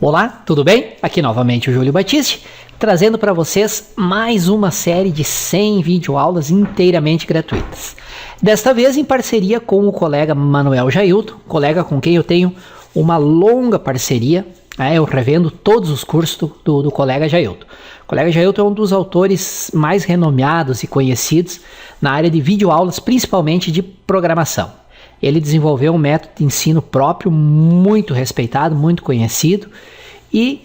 Olá, tudo bem? Aqui novamente o Júlio Batiste, trazendo para vocês mais uma série de 100 videoaulas inteiramente gratuitas. Desta vez em parceria com o colega Manuel Jailton, colega com quem eu tenho uma longa parceria. Eu revendo todos os cursos do colega Jailton. O colega Jailton é um dos autores mais renomeados e conhecidos na área de videoaulas, principalmente de programação. Ele desenvolveu um método de ensino próprio muito respeitado, muito conhecido, e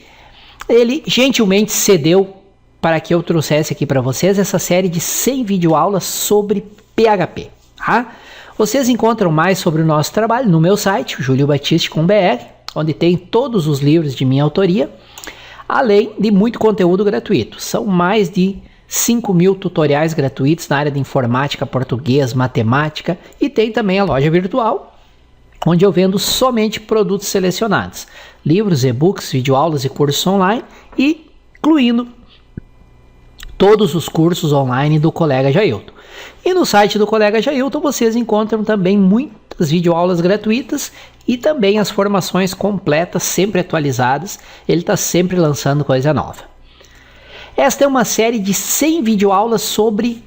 ele gentilmente cedeu para que eu trouxesse aqui para vocês essa série de 100 videoaulas sobre PHP. Tá? Vocês encontram mais sobre o nosso trabalho no meu site, juliobatiste.com.br, onde tem todos os livros de minha autoria, além de muito conteúdo gratuito. São mais de 5.000 tutoriais gratuitos na área de informática, português, matemática, e tem também a loja virtual, onde eu vendo somente produtos selecionados, livros, e-books, videoaulas e cursos online, e incluindo todos os cursos online do colega Jailton. E no site do colega Jailton vocês encontram também muitas videoaulas gratuitas e também as formações completas, sempre atualizadas. Ele está sempre lançando coisa nova. Esta é uma série de 100 videoaulas sobre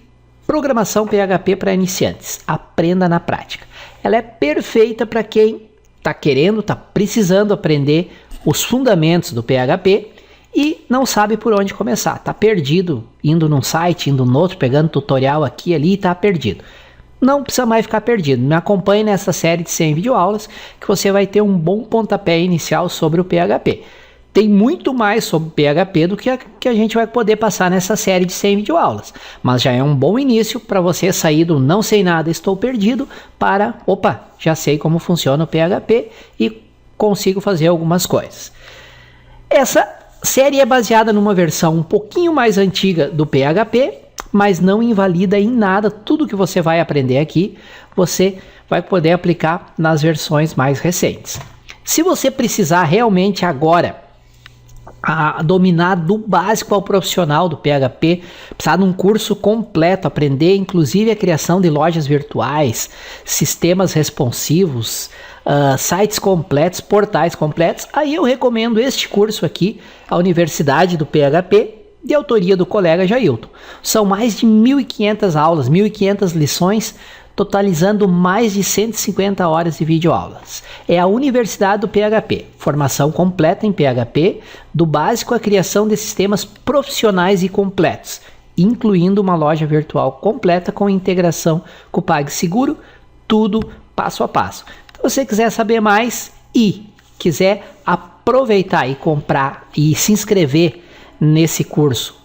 programação PHP para iniciantes. Aprenda na prática. Ela é perfeita para quem está precisando aprender os fundamentos do PHP e não sabe por onde começar. Está perdido, indo num site, indo no outro, pegando tutorial aqui e ali e está perdido. Não precisa mais ficar perdido. Me acompanhe nessa série de 100 videoaulas que você vai ter um bom pontapé inicial sobre o PHP. Tem muito mais sobre PHP do que a gente vai poder passar nessa série de 100 videoaulas. Mas já é um bom início para você sair do não sei nada, estou perdido, para, já sei como funciona o PHP e consigo fazer algumas coisas. Essa série é baseada numa versão um pouquinho mais antiga do PHP, mas não invalida em nada tudo que você vai aprender aqui. Você vai poder aplicar nas versões mais recentes. Se você precisar realmente agora dominar do básico ao profissional do PHP, precisar de um curso completo, aprender inclusive a criação de lojas virtuais, sistemas responsivos, sites completos, portais completos, aí eu recomendo este curso aqui, a Universidade do PHP, de autoria do colega Jailton. São mais de 1.500 aulas, 1.500 lições, totalizando mais de 150 horas de videoaulas. É a Universidade do PHP, formação completa em PHP, do básico à criação de sistemas profissionais e completos, incluindo uma loja virtual completa com integração com o PagSeguro, tudo passo a passo. Se você quiser saber mais e quiser aproveitar e comprar e se inscrever nesse curso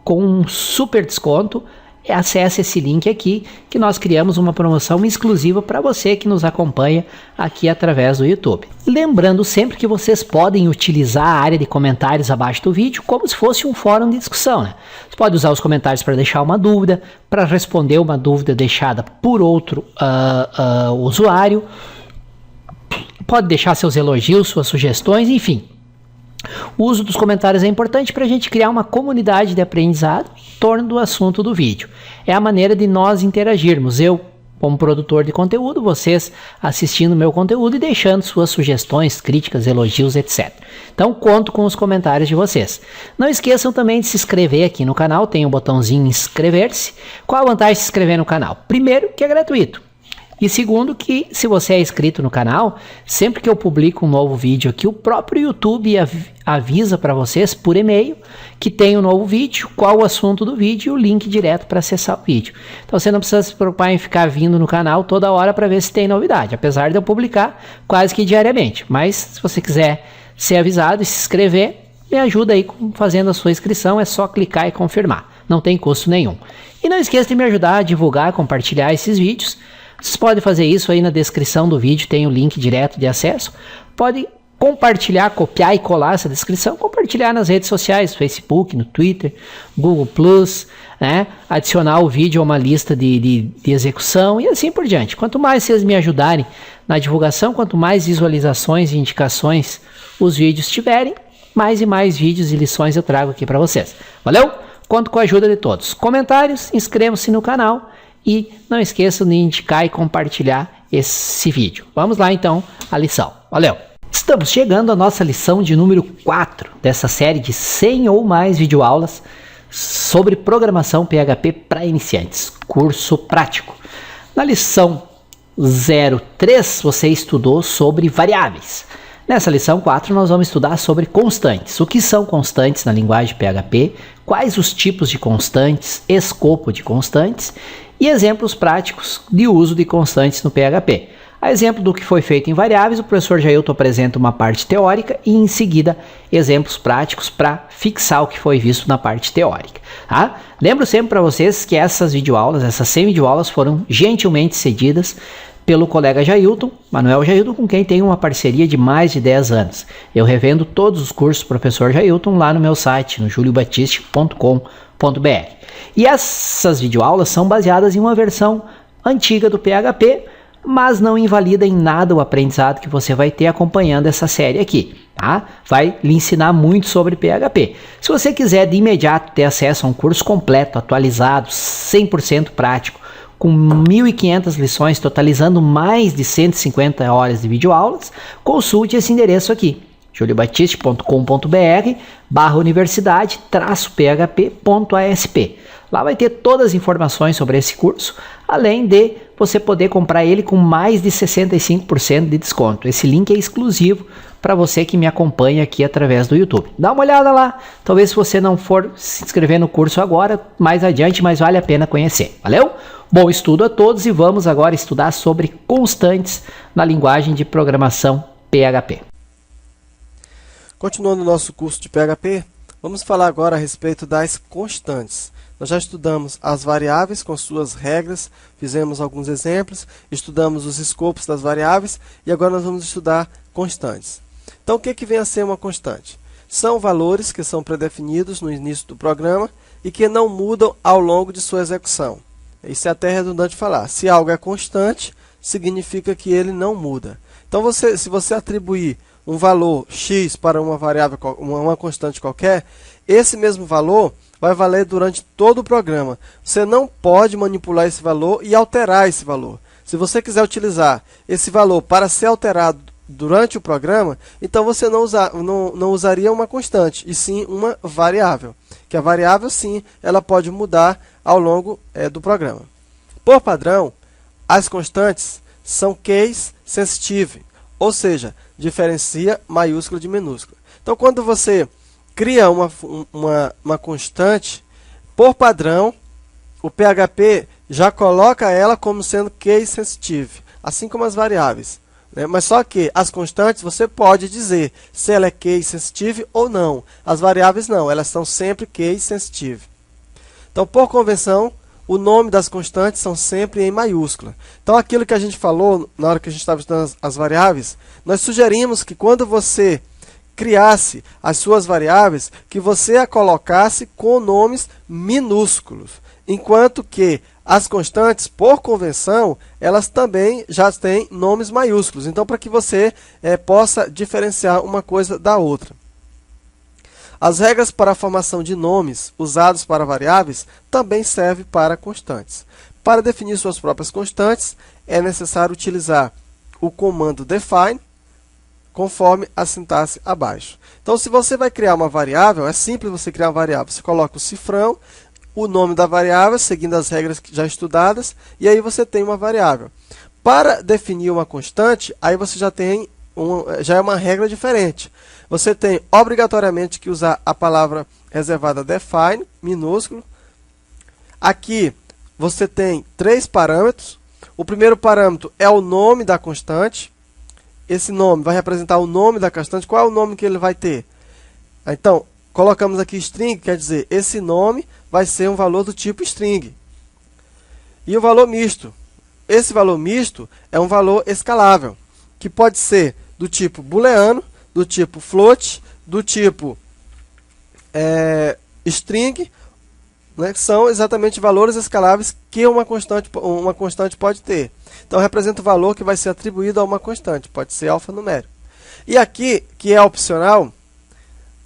com um super desconto, acesse esse link aqui que nós criamos uma promoção exclusiva para você que nos acompanha aqui através do YouTube. Lembrando sempre que vocês podem utilizar a área de comentários abaixo do vídeo como se fosse um fórum de discussão, né? Você pode usar os comentários para deixar uma dúvida, para responder uma dúvida deixada por outro usuário, pode deixar seus elogios, suas sugestões, enfim. O uso dos comentários é importante para a gente criar uma comunidade de aprendizado em torno do assunto do vídeo. É a maneira de nós interagirmos, eu como produtor de conteúdo, vocês assistindo meu conteúdo e deixando suas sugestões, críticas, elogios, etc. Então conto com os comentários de vocês. Não esqueçam também de se inscrever aqui no canal, tem um botãozinho inscrever-se. Qual a vantagem de se inscrever no canal? Primeiro, que é gratuito. E segundo, que se você é inscrito no canal, sempre que eu publico um novo vídeo aqui, o próprio YouTube avisa para vocês por e-mail que tem um novo vídeo, qual o assunto do vídeo e o link direto para acessar o vídeo. Então você não precisa se preocupar em ficar vindo no canal toda hora para ver se tem novidade, apesar de eu publicar quase que diariamente. Mas se você quiser ser avisado e se inscrever, me ajuda aí fazendo a sua inscrição, é só clicar e confirmar, não tem custo nenhum. E não esqueça de me ajudar a divulgar, compartilhar esses vídeos. Vocês podem fazer isso aí na descrição do vídeo, tem o link direto de acesso. Pode compartilhar, copiar e colar essa descrição, compartilhar nas redes sociais, Facebook, no Twitter, Google+, né? Adicionar o vídeo a uma lista de execução e assim por diante. Quanto mais vocês me ajudarem na divulgação, quanto mais visualizações e indicações os vídeos tiverem, mais e mais vídeos e lições eu trago aqui para vocês. Valeu? Conto com a ajuda de todos. Comentários, inscrevam-se no canal. E não esqueçam de indicar e compartilhar esse vídeo. Vamos lá então à lição. Valeu! Estamos chegando à nossa lição de número 4 dessa série de 100 ou mais videoaulas sobre programação PHP para iniciantes, curso prático. Na lição 03 você estudou sobre variáveis. Nessa lição 4 nós vamos estudar sobre constantes. O que são constantes na linguagem PHP, quais os tipos de constantes, escopo de constantes e exemplos práticos de uso de constantes no PHP. A exemplo do que foi feito em variáveis, o professor Jailton apresenta uma parte teórica e em seguida exemplos práticos para fixar o que foi visto na parte teórica. Tá? Lembro sempre para vocês que essas videoaulas, essas 100 videoaulas foram gentilmente cedidas pelo colega Jailton, Manuel Jailton, com quem tenho uma parceria de mais de 10 anos. Eu revendo todos os cursos do professor Jailton lá no meu site, no juliobatiste.com.br. E essas videoaulas são baseadas em uma versão antiga do PHP, mas não invalida em nada o aprendizado que você vai ter acompanhando essa série aqui, tá? Vai lhe ensinar muito sobre PHP. Se você quiser de imediato ter acesso a um curso completo, atualizado, 100% prático, com 1.500 lições, totalizando mais de 150 horas de videoaulas, consulte esse endereço aqui, juliobatiste.com.br/universidade-php.asp. Lá vai ter todas as informações sobre esse curso, além de você poder comprar ele com mais de 65% de desconto. Esse link é exclusivo para você que me acompanha aqui através do YouTube. Dá uma olhada lá, talvez se você não for se inscrever no curso agora, mais adiante, mas vale a pena conhecer. Valeu? Bom estudo a todos e vamos agora estudar sobre constantes na linguagem de programação PHP. Continuando o nosso curso de PHP, vamos falar agora a respeito das constantes. Nós já estudamos as variáveis com suas regras, fizemos alguns exemplos, estudamos os escopos das variáveis e agora nós vamos estudar constantes. Então, o que vem a ser uma constante? São valores que são predefinidos no início do programa e que não mudam ao longo de sua execução. Isso é até redundante falar. Se algo é constante, significa que ele não muda. Então, se você atribuir um valor x para uma variável, uma constante qualquer, esse mesmo valor vai valer durante todo o programa. Você não pode manipular esse valor e alterar esse valor. Se você quiser utilizar esse valor para ser alterado durante o programa, então você não usaria uma constante, e sim uma variável. Que a variável, sim, ela pode mudar ao longo do programa. Por padrão, as constantes são case sensitive, ou seja, diferencia maiúscula de minúscula. Então, quando você cria uma constante, por padrão, o PHP já coloca ela como sendo case sensitive, assim como as variáveis. Mas só que as constantes você pode dizer se ela é case sensitive ou não. As variáveis não, elas são sempre case sensitive. Então, por convenção, o nome das constantes são sempre em maiúscula. Então, aquilo que a gente falou na hora que a gente estava estudando as variáveis, nós sugerimos que quando você criasse as suas variáveis, que você a colocasse com nomes minúsculos, enquanto que as constantes, por convenção, elas também já têm nomes maiúsculos. Então, para que você possa diferenciar uma coisa da outra. As regras para a formação de nomes usados para variáveis também servem para constantes. Para definir suas próprias constantes, é necessário utilizar o comando define, conforme a sintaxe abaixo. Então, se você vai criar uma variável, é simples você criar uma variável. Você coloca o cifrão, o nome da variável, seguindo as regras já estudadas, e aí você tem uma variável. Para definir uma constante, aí você já tem já é uma regra diferente. Você tem obrigatoriamente que usar a palavra reservada define, minúsculo. Aqui você tem 3 parâmetros. O primeiro parâmetro é o nome da constante. Esse nome vai representar o nome da constante. Qual é o nome que ele vai ter? Então, colocamos aqui string, quer dizer, esse nome vai ser um valor do tipo string. E o valor misto. Esse valor misto é um valor escalável, que pode ser do tipo booleano, do tipo float, do tipo string, né, que são exatamente valores escaláveis que uma constante pode ter. Então, representa o valor que vai ser atribuído a uma constante, pode ser alfanumérico. E aqui, que é opcional,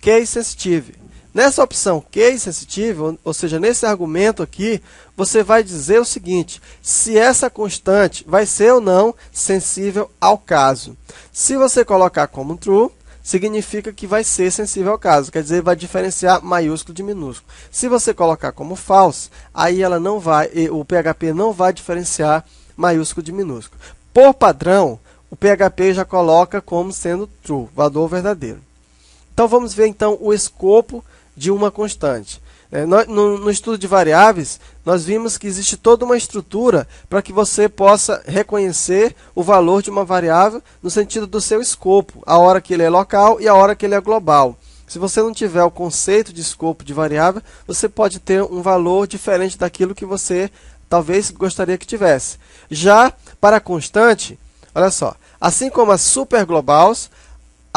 case sensitive. Nessa opção case sensitive, ou seja, nesse argumento aqui, você vai dizer o seguinte: se essa constante vai ser ou não sensível ao caso. Se você colocar como true, significa que vai ser sensível ao caso, quer dizer, vai diferenciar maiúsculo de minúsculo. Se você colocar como false, aí ela não vai, o PHP não vai diferenciar maiúsculo de minúsculo. Por padrão, o PHP já coloca como sendo true, valor verdadeiro. Então vamos ver então o escopo de uma constante. No estudo de variáveis, nós vimos que existe toda uma estrutura para que você possa reconhecer o valor de uma variável no sentido do seu escopo, a hora que ele é local e a hora que ele é global. Se você não tiver o conceito de escopo de variável, você pode ter um valor diferente daquilo que você talvez gostaria que tivesse. Já para a constante, olha só, assim como as superglobais,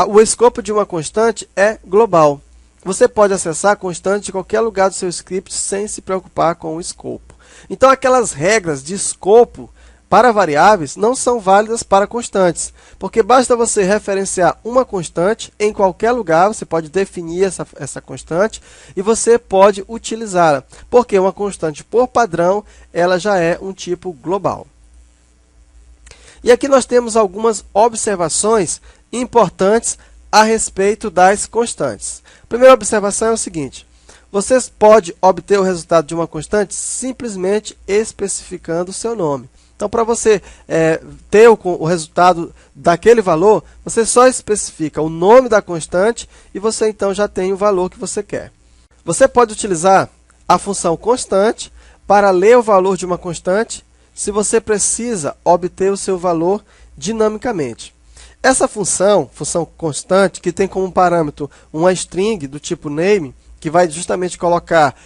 o escopo de uma constante é global. Você pode acessar a constante de qualquer lugar do seu script sem se preocupar com o escopo. Então, aquelas regras de escopo para variáveis não são válidas para constantes, porque basta você referenciar uma constante em qualquer lugar, você pode definir essa constante e você pode utilizá-la, porque uma constante, por padrão, ela já é um tipo global. E aqui nós temos algumas observações importantes a respeito das constantes. A primeira observação é o seguinte: você pode obter o resultado de uma constante simplesmente especificando o seu nome. Então, para você ter o resultado daquele valor, você só especifica o nome da constante e você então já tem o valor que você quer. Você pode utilizar a função constante para ler o valor de uma constante se você precisa obter o seu valor dinamicamente. Essa função constante, que tem como parâmetro uma string do tipo name, que vai justamente colocar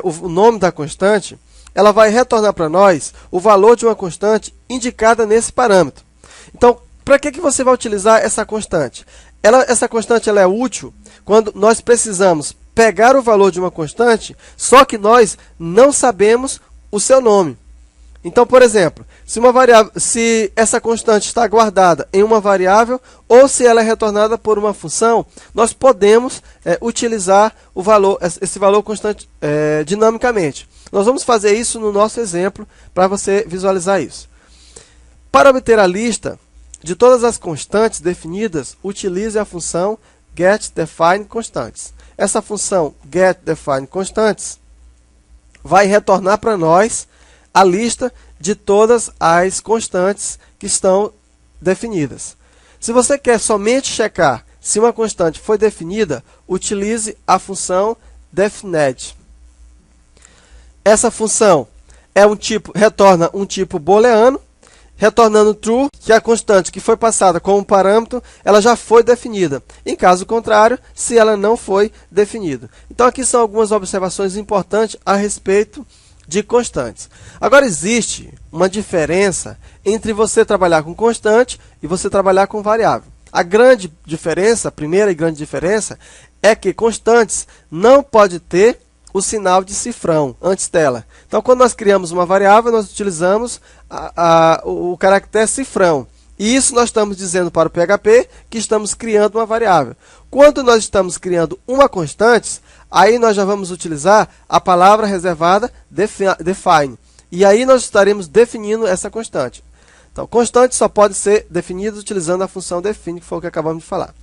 o nome da constante, ela vai retornar para nós o valor de uma constante indicada nesse parâmetro. Então, para que você vai utilizar essa constante? Essa constante ela é útil quando nós precisamos pegar o valor de uma constante, só que nós não sabemos o seu nome. Então, por exemplo, se essa constante está guardada em uma variável ou se ela é retornada por uma função, nós podemos utilizar esse valor constante dinamicamente. Nós vamos fazer isso no nosso exemplo para você visualizar isso. Para obter a lista de todas as constantes definidas, utilize a função getDefineConstants. Essa função getDefineConstants vai retornar para nós a lista de todas as constantes que estão definidas. Se você quer somente checar se uma constante foi definida, utilize a função defined. Essa função retorna um tipo booleano, retornando true, que a constante que foi passada como parâmetro, ela já foi definida. Em caso contrário, se ela não foi definida. Então, aqui são algumas observações importantes a respeito de constantes. Agora, existe uma diferença entre você trabalhar com constante e você trabalhar com variável. A grande diferença, a primeira e grande diferença, é que constantes não pode ter o sinal de cifrão antes dela. Então, quando nós criamos uma variável, nós utilizamos o caractere cifrão. E isso nós estamos dizendo para o PHP que estamos criando uma variável. Quando nós estamos criando uma constante, aí nós já vamos utilizar a palavra reservada define. E aí nós estaremos definindo essa constante. Então, constantes só podem ser definidas utilizando a função define, que foi o que acabamos de falar.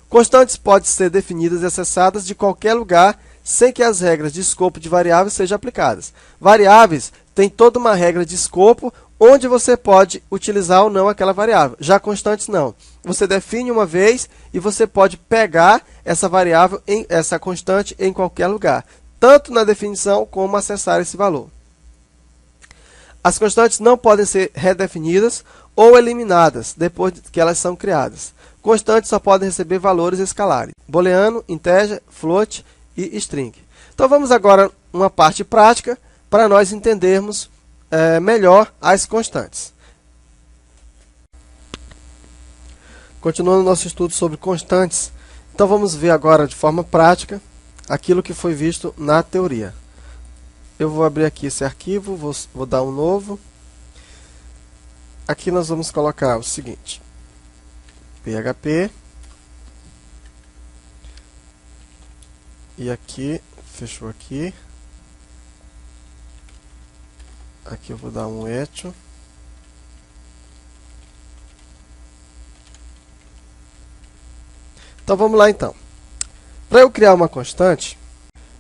Constantes podem ser definidas e acessadas de qualquer lugar, sem que as regras de escopo de variáveis sejam aplicadas. Variáveis têm toda uma regra de escopo, onde você pode utilizar ou não aquela variável. Já constantes não. Você define uma vez e você pode pegar essa variável, essa constante, em qualquer lugar, tanto na definição como acessar esse valor. As constantes não podem ser redefinidas ou eliminadas depois que elas são criadas. Constantes só podem receber valores escalares: booleano, integer, float e string. Então vamos agora a uma parte prática para nós entendermos melhor as constantes. Continuando nosso estudo sobre constantes, então vamos ver agora de forma prática aquilo que foi visto na teoria. Eu vou abrir aqui esse arquivo, vou dar um novo. Aqui nós vamos colocar o seguinte: PHP E aqui, fechou aqui. Aqui eu vou dar um echo. Então vamos lá então. Para eu criar uma constante,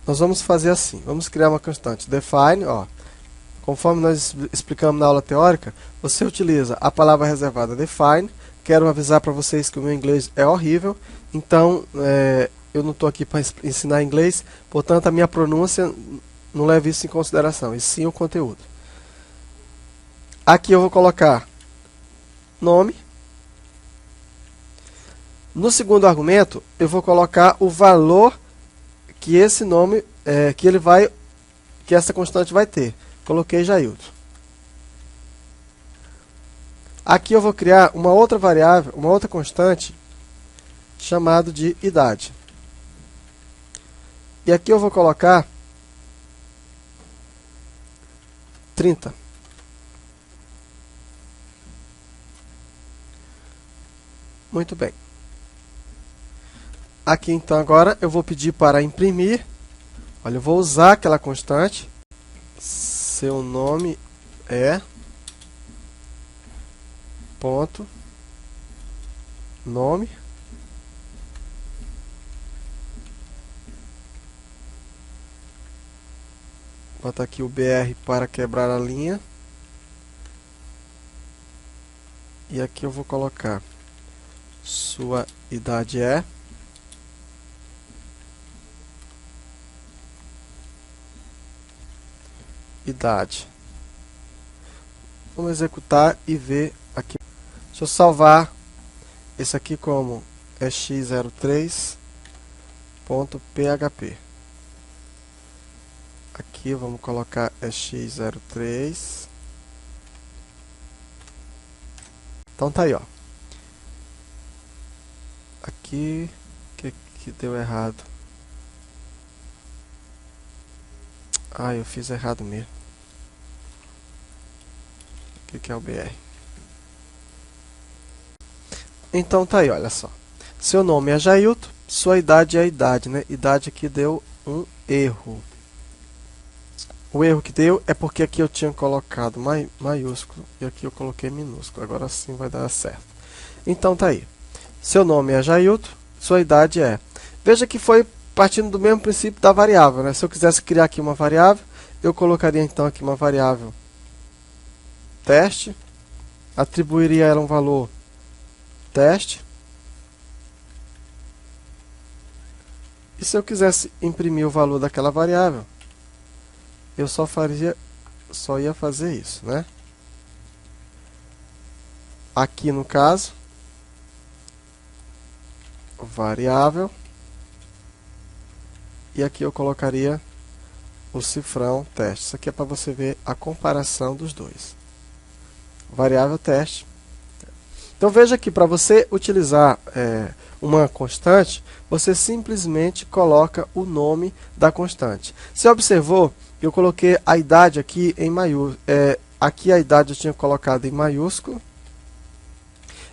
nós vamos fazer assim. Vamos criar uma constante. Define, ó. Conforme nós explicamos na aula teórica, você utiliza a palavra reservada define. Quero avisar para vocês que o meu inglês é horrível. Então, eu não estou aqui para ensinar inglês. Portanto, a minha pronúncia não leva isso em consideração. E sim o conteúdo. Aqui eu vou colocar nome. No segundo argumento, eu vou colocar o valor que esse nome, que essa constante vai ter. Coloquei Jailton. Aqui eu vou criar uma outra variável, uma outra constante, chamada de idade. E aqui eu vou colocar 30. Muito bem. Aqui então agora eu vou pedir para imprimir. Olha, eu vou usar aquela constante. Seu nome é ponto nome vou botar aqui o BR para quebrar a linha. E aqui eu vou colocar sua idade é idade. Vamos executar e ver aqui. Deixa eu salvar esse aqui como x03.php. Aqui vamos colocar x03. Então tá aí, ó. Aqui que deu errado. Ah, eu fiz errado mesmo. O que é o BR? Então tá aí, olha só. Seu nome é Jailton, sua idade é a idade, né? Idade aqui deu um erro. O erro que deu é porque aqui eu tinha colocado maiúsculo e aqui eu coloquei minúsculo. Agora sim vai dar certo. Então tá aí. Seu nome é Jailton, sua idade é. Veja que foi partindo do mesmo princípio da variável, né? Se eu quisesse criar aqui uma variável, eu colocaria então aqui uma variável teste, atribuiria a ela um valor teste. E se eu quisesse imprimir o valor daquela variável, eu só ia fazer isso, né? Aqui no caso, variável, e aqui eu colocaria o cifrão teste. Isso aqui é para você ver a comparação dos dois. Variável teste. Então veja que para você utilizar uma constante, você simplesmente coloca o nome da constante. Você observou que eu coloquei a idade aqui em maiúsculo. Aqui a idade eu tinha colocado em maiúsculo.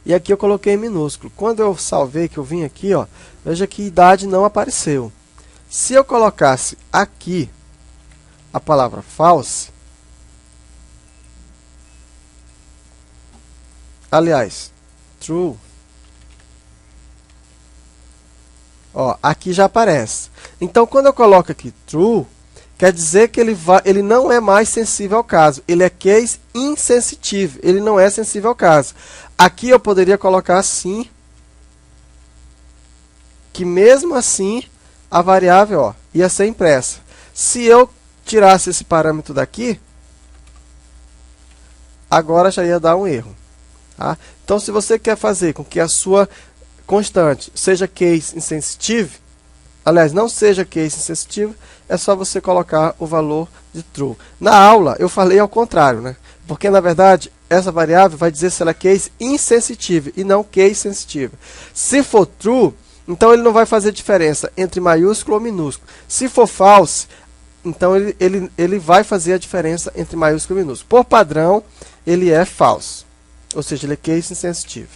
E aqui eu coloquei em minúsculo. Quando eu salvei, que eu vim aqui, ó, veja que idade não apareceu. Se eu colocasse aqui a palavra false, aliás, true, ó, aqui já aparece. Então, quando eu coloco aqui true, quer dizer que ele não é mais sensível ao caso. Ele é case insensitive. Ele não é sensível ao caso. Aqui eu poderia colocar assim, que mesmo assim a variável, ó, ia ser impressa. Se eu tirasse esse parâmetro daqui, agora já ia dar um erro. Tá? Então, se você quer fazer com que a sua constante seja case insensitive, aliás, não seja case insensitive, é só você colocar o valor de true. Na aula, eu falei ao contrário, né? Porque, na verdade, essa variável vai dizer se ela é case insensitive e não case sensitive. Se for true, então ele não vai fazer diferença entre maiúsculo ou minúsculo. Se for false, então ele vai fazer a diferença entre maiúsculo e minúsculo. Por padrão, ele é false. Ou seja, ele é case insensitive.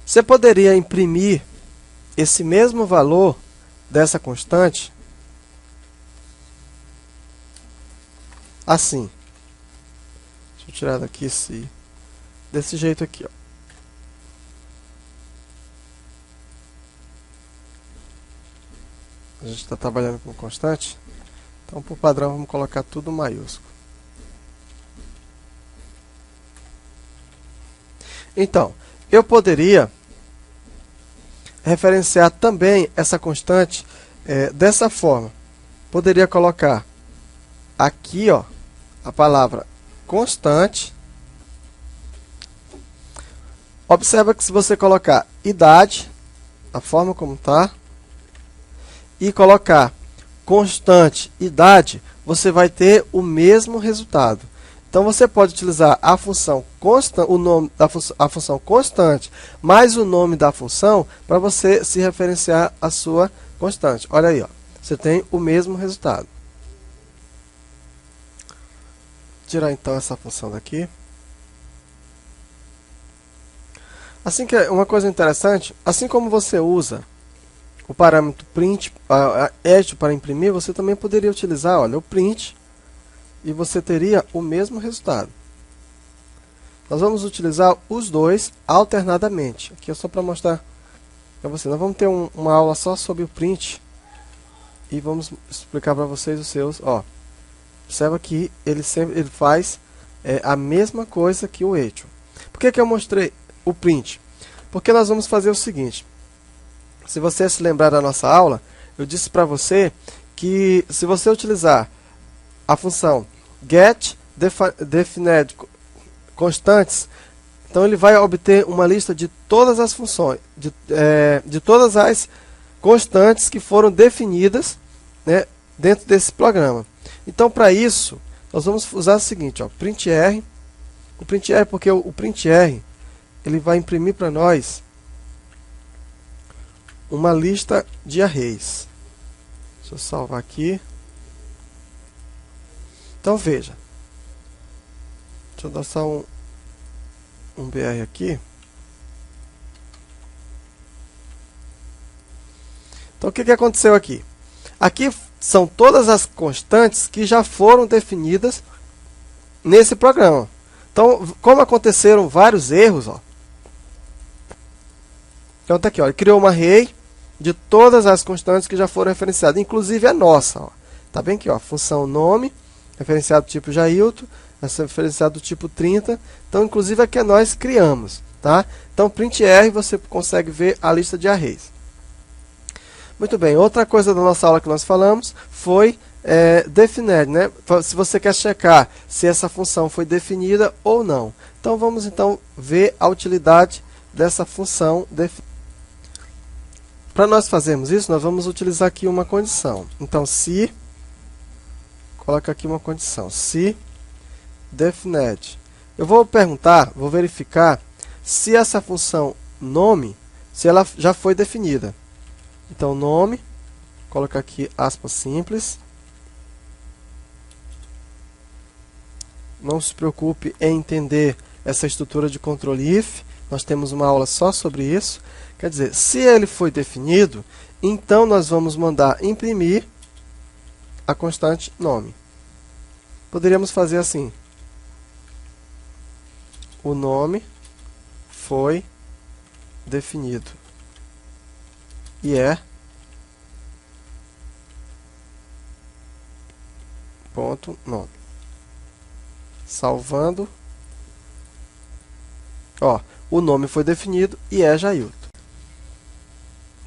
Você poderia imprimir esse mesmo valor dessa constante assim. Deixa eu tirar daqui desse jeito aqui, ó. A gente está trabalhando com constante, então por padrão vamos colocar tudo maiúsculo. Então, eu poderia referenciar também essa constante dessa forma. Poderia colocar aqui, ó, a palavra constante. Observa que se você colocar idade, a forma como está, e colocar constante idade, você vai ter o mesmo resultado. Então você pode utilizar a função constante, o nome da a função constante mais o nome da função para você se referenciar à sua constante. Olha aí, ó, você tem o mesmo resultado. Vou tirar então essa função daqui. Assim que uma coisa interessante, assim como você usa o parâmetro print, edit para imprimir, você também poderia utilizar, olha, o print, e você teria o mesmo resultado. Nós vamos utilizar os dois alternadamente. Aqui é só para mostrar para você. Nós vamos ter uma aula só sobre o print e vamos explicar para vocês os seus. Ó, observa que ele faz a mesma coisa que o edit. Por que eu mostrei o print? Porque nós vamos fazer o seguinte. Se você se lembrar da nossa aula, eu disse para você que se você utilizar a função getDefined constantes, então ele vai obter uma lista de todas as funções, de todas as constantes que foram definidas, né, dentro desse programa. Então, para isso, nós vamos usar o seguinte, ó, printr. O printr, porque o printr ele vai imprimir para nós uma lista de arrays. Deixa eu salvar aqui. Então veja. Deixa eu dar só um BR aqui. Então o que aconteceu aqui? Aqui são todas as constantes que já foram definidas nesse programa. Então, como aconteceram vários erros, ó. Então tá aqui, ó, ele criou uma array de todas as constantes que já foram referenciadas, inclusive a nossa, ó. Tá bem aqui, ó, função nome, referenciado do tipo Jailton, referenciado do tipo 30. Então, inclusive, aqui nós criamos, tá? Então, printr, você consegue ver a lista de arrays. Muito bem, outra coisa da nossa aula que nós falamos foi defined, né? Se você quer checar se essa função foi definida ou não. Então, vamos então ver a utilidade dessa função definida. Para nós fazermos isso, nós vamos utilizar aqui uma condição. Então, se, coloca aqui uma condição, se defined. Eu vou perguntar, vou verificar se essa função nome, se ela já foi definida. Então, nome, coloca aqui aspas simples. Não se preocupe em entender essa estrutura de controle if. Nós temos uma aula só sobre isso. Quer dizer, se ele foi definido, então nós vamos mandar imprimir a constante nome. Poderíamos fazer assim. O nome foi definido. E ponto nome. Salvando. Ó, o nome foi definido e Jailton.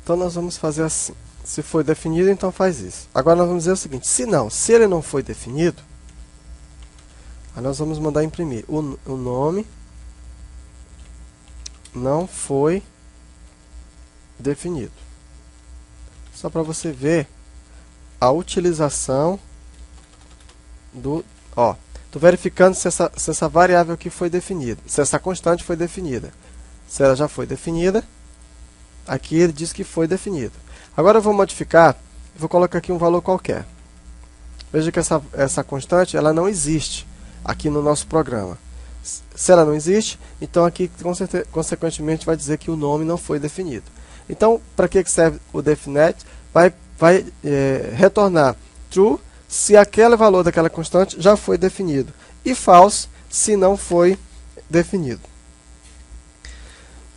Então nós vamos fazer assim. Se foi definido, então faz isso. Agora nós vamos dizer o seguinte, se ele não foi definido, aí nós vamos mandar imprimir. O nome não foi definido. Só para você ver a utilização do... Ó, estou verificando se essa variável aqui foi definida, se essa constante foi definida. Se ela já foi definida, aqui ele diz que foi definido. Agora eu vou modificar, vou colocar aqui um valor qualquer. Veja que essa constante ela não existe aqui no nosso programa. Se ela não existe, então aqui consequentemente vai dizer que o nome não foi definido. Então, para que serve o definite? Vai retornar true se aquele valor daquela constante já foi definido e false se não foi definido.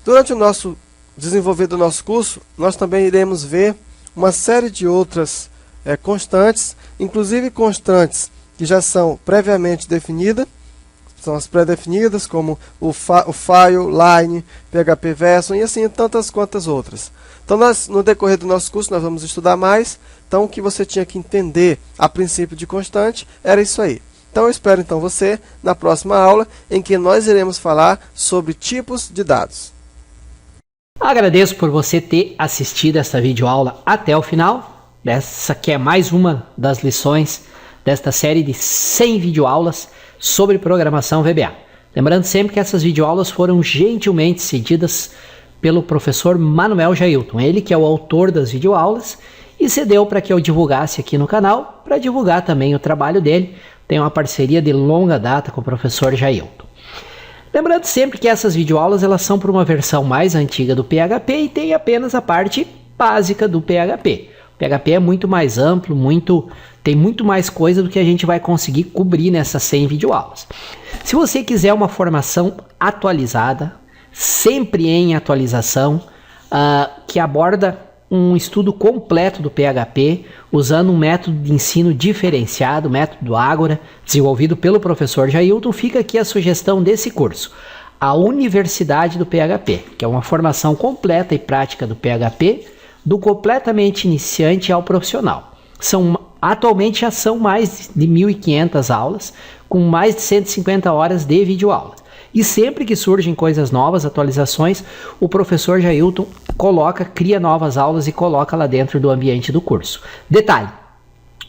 Durante o nosso desenvolver do nosso curso, nós também iremos ver uma série de outras constantes, inclusive constantes que já são previamente definidas, são as pré-definidas, como o file, line, PHP version e assim tantas quantas outras. Então, no decorrer do nosso curso, nós vamos estudar mais. Então, o que você tinha que entender a princípio de constante era isso aí. Então, eu espero então você na próxima aula, em que nós iremos falar sobre tipos de dados. Agradeço por você ter assistido esta videoaula até o final. Essa que é mais uma das lições desta série de 100 videoaulas sobre programação VBA. Lembrando sempre que essas videoaulas foram gentilmente cedidas pelo professor Manuel Jailton, ele que é o autor das videoaulas, e cedeu para que eu divulgasse aqui no canal, para divulgar também o trabalho dele. Tem uma parceria de longa data com o professor Jailton. Lembrando sempre que essas videoaulas elas são para uma versão mais antiga do PHP e tem apenas a parte básica do PHP. O PHP é muito mais amplo, tem muito mais coisa do que a gente vai conseguir cobrir nessas 100 videoaulas. Se você quiser uma formação atualizada, sempre em atualização, que aborda um estudo completo do PHP, usando um método de ensino diferenciado, o método Ágora, desenvolvido pelo professor Jailton, fica aqui a sugestão desse curso, a Universidade do PHP, que é uma formação completa e prática do PHP, do completamente iniciante ao profissional. Atualmente já são mais de 1.500 aulas, com mais de 150 horas de videoaula. E sempre que surgem coisas novas, atualizações, o professor Jailton cria novas aulas e coloca lá dentro do ambiente do curso. Detalhe,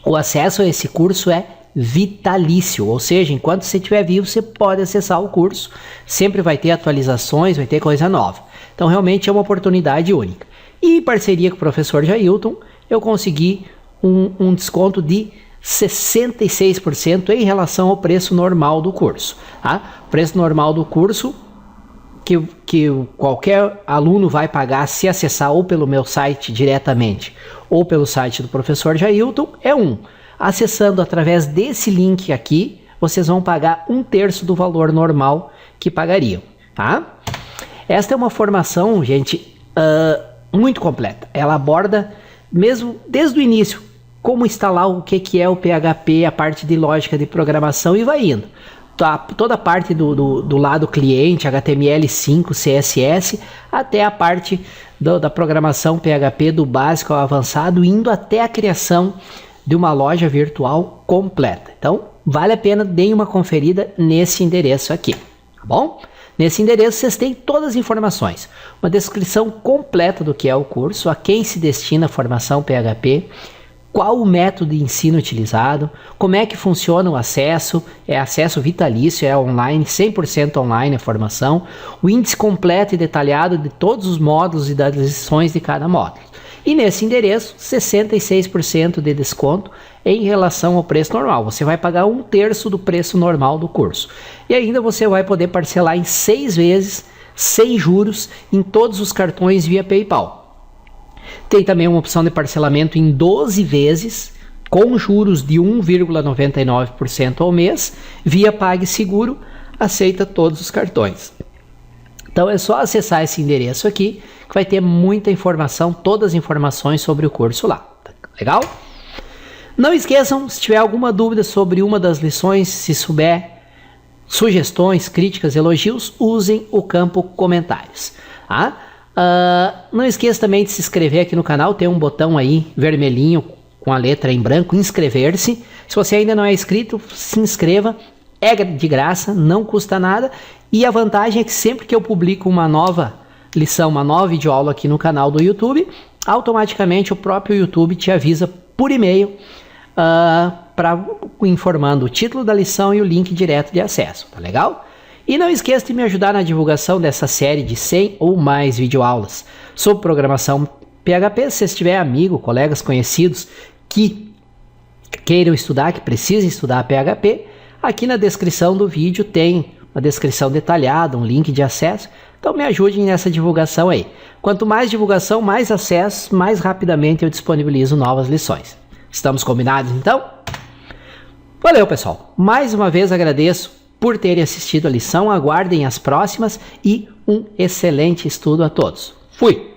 o acesso a esse curso é vitalício, ou seja, enquanto você estiver vivo, você pode acessar o curso, sempre vai ter atualizações, vai ter coisa nova. Então realmente é uma oportunidade única. E em parceria com o professor Jailton, eu consegui um desconto de 66% em relação ao preço normal do curso. Tá? O preço normal do curso que qualquer aluno vai pagar se acessar ou pelo meu site diretamente ou pelo site do professor Jailton é acessando através desse link aqui, vocês vão pagar 1/3 do valor normal que pagariam. Tá? Esta é uma formação, gente, muito completa. Ela aborda mesmo desde o início como instalar o que é o PHP, a parte de lógica de programação e vai indo. Toda a parte do lado cliente, HTML5, CSS, até a parte da programação PHP do básico ao avançado, indo até a criação de uma loja virtual completa. Então, vale a pena, deem uma conferida nesse endereço aqui, tá bom? Nesse endereço vocês têm todas as informações, uma descrição completa do que é o curso, a quem se destina a formação PHP, qual o método de ensino utilizado, como é que funciona o acesso, é acesso vitalício, é online, 100% online a formação, o índice completo e detalhado de todos os módulos e das lições de cada módulo. E nesse endereço, 66% de desconto em relação ao preço normal. Você vai pagar 1/3 do preço normal do curso. E ainda você vai poder parcelar em 6 vezes, sem juros, em todos os cartões via PayPal. Tem também uma opção de parcelamento em 12 vezes, com juros de 1,99% ao mês, via PagSeguro, aceita todos os cartões. Então é só acessar esse endereço aqui, que vai ter muita informação, todas as informações sobre o curso lá. Legal? Não esqueçam, se tiver alguma dúvida sobre uma das lições, se souber sugestões, críticas, elogios, usem o campo comentários. Tá? Não esqueça também de se inscrever aqui no canal, tem um botão aí vermelhinho com a letra em branco, inscrever-se. Se você ainda não é inscrito, se inscreva, é de graça, não custa nada. E a vantagem é que sempre que eu publico uma nova lição, uma nova videoaula aqui no canal do YouTube, automaticamente o próprio YouTube te avisa por e-mail, informando o título da lição e o link direto de acesso, tá legal? E não esqueça de me ajudar na divulgação dessa série de 100 ou mais videoaulas sobre programação PHP. Se você tiver amigo, colegas, conhecidos que queiram estudar, que precisem estudar PHP, aqui na descrição do vídeo tem uma descrição detalhada, um link de acesso. Então me ajudem nessa divulgação aí. Quanto mais divulgação, mais acesso, mais rapidamente eu disponibilizo novas lições. Estamos combinados então? Valeu, pessoal. Mais uma vez agradeço por terem assistido a lição. Aguardem as próximas e um excelente estudo a todos. Fui!